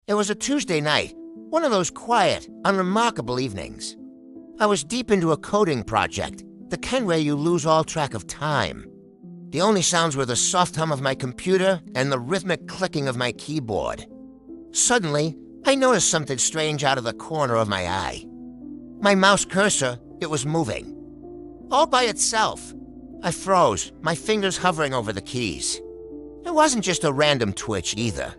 It was a Tuesday night, one of those quiet, unremarkable evenings. I was deep into a coding project, the kind where you lose all track of time. The only sounds were the soft hum of my computer and the rhythmic clicking of my keyboard. Suddenly, I noticed something strange out of the corner of my eye. My mouse cursor, it was moving. All by itself. I froze, my fingers hovering over the keys. It wasn't just a random twitch either.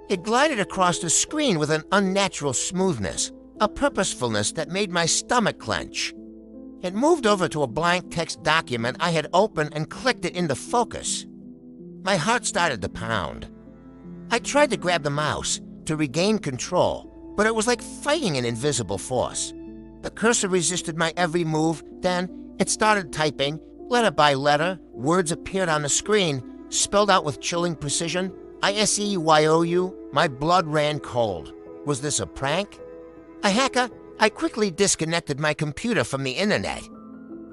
It glided across the screen with an unnatural smoothness, a purposefulness that made my stomach clench. It moved over to a blank text document I had opened and clicked it into focus. My heart started to pound. I tried to grab the mouse, to regain control, but it was like fighting an invisible force. The cursor resisted my every move, then it started typing. Letter by letter, words appeared on the screen, spelled out with chilling precision. ISEYOU, my blood ran cold. Was this a prank? A hacker? I quickly disconnected my computer from the internet.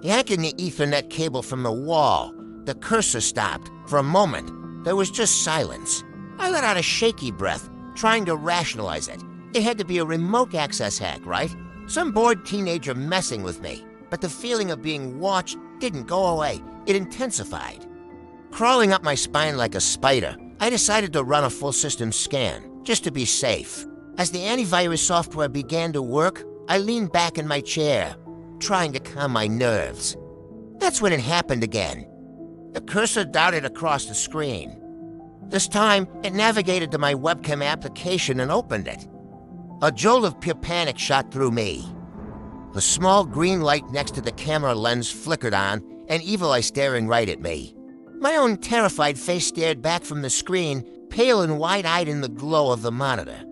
Yanking the Ethernet cable from the wall, the cursor stopped. For a moment, there was just silence. I let out a shaky breath, trying to rationalize it. It had to be a remote access hack, right? Some bored teenager messing with me. But the feeling of being watched didn't go away. It intensified. Crawling up my spine like a spider, I decided to run a full system scan, just to be safe. As the antivirus software began to work, I leaned back in my chair, trying to calm my nerves. That's when it happened again. The cursor darted across the screen. This time, it navigated to my webcam application and opened it. A jolt of pure panic shot through me. The small green light next to the camera lens flickered on, an evil eye staring right at me. My own terrified face stared back from the screen, pale and wide-eyed in the glow of the monitor.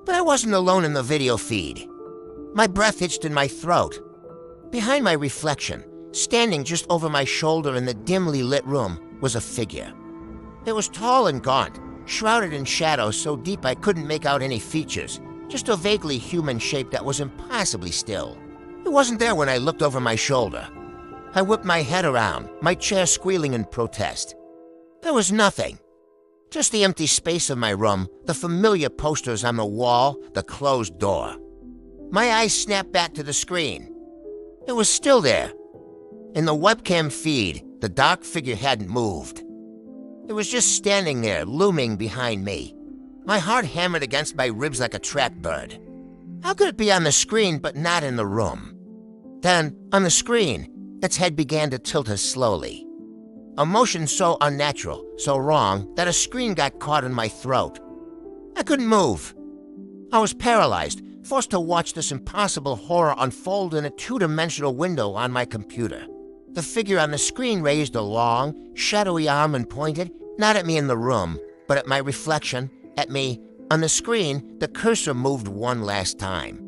But I wasn't alone in the video feed. My breath hitched in my throat. Behind my reflection, standing just over my shoulder in the dimly lit room, was a figure. It was tall and gaunt, shrouded in shadow so deep I couldn't make out any features, just a vaguely human shape that was impossibly still. It wasn't there when I looked over my shoulder. I whipped my head around, my chair squealing in protest. There was nothing. Just the empty space of my room, the familiar posters on the wall, the closed door. My eyes snapped back to the screen. It was still there. In the webcam feed, the dark figure hadn't moved. It was just standing there, looming behind me. My heart hammered against my ribs like a trapped bird. How could it be on the screen but not in the room? Then, on the screen, its head began to tilt as slowly. A motion so unnatural, so wrong, that a scream got caught in my throat. I couldn't move. I was paralyzed, forced to watch this impossible horror unfold in a two-dimensional window on my computer. The figure on the screen raised a long, shadowy arm and pointed, not at me in the room, but at my reflection, at me. On the screen, the cursor moved one last time.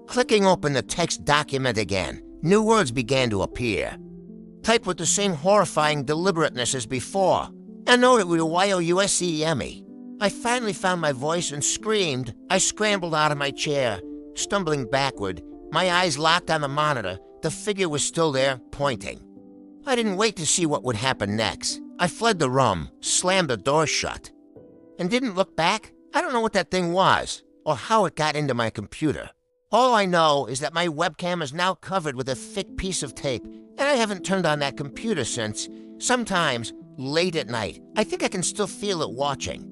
Clicking open the text document again, new words began to appear. Typed with the same horrifying deliberateness as before. INOYOUSCEME. I finally found my voice and screamed. I scrambled out of my chair, stumbling backward, my eyes locked on the monitor. The figure was still there, pointing. I didn't wait to see what would happen next. I fled the room, slammed the door shut, and didn't look back. I don't know what that thing was, or how it got into my computer. All I know is that my webcam is now covered with a thick piece of tape, and I haven't turned on that computer since. Sometimes, late at night, I think I can still feel it watching.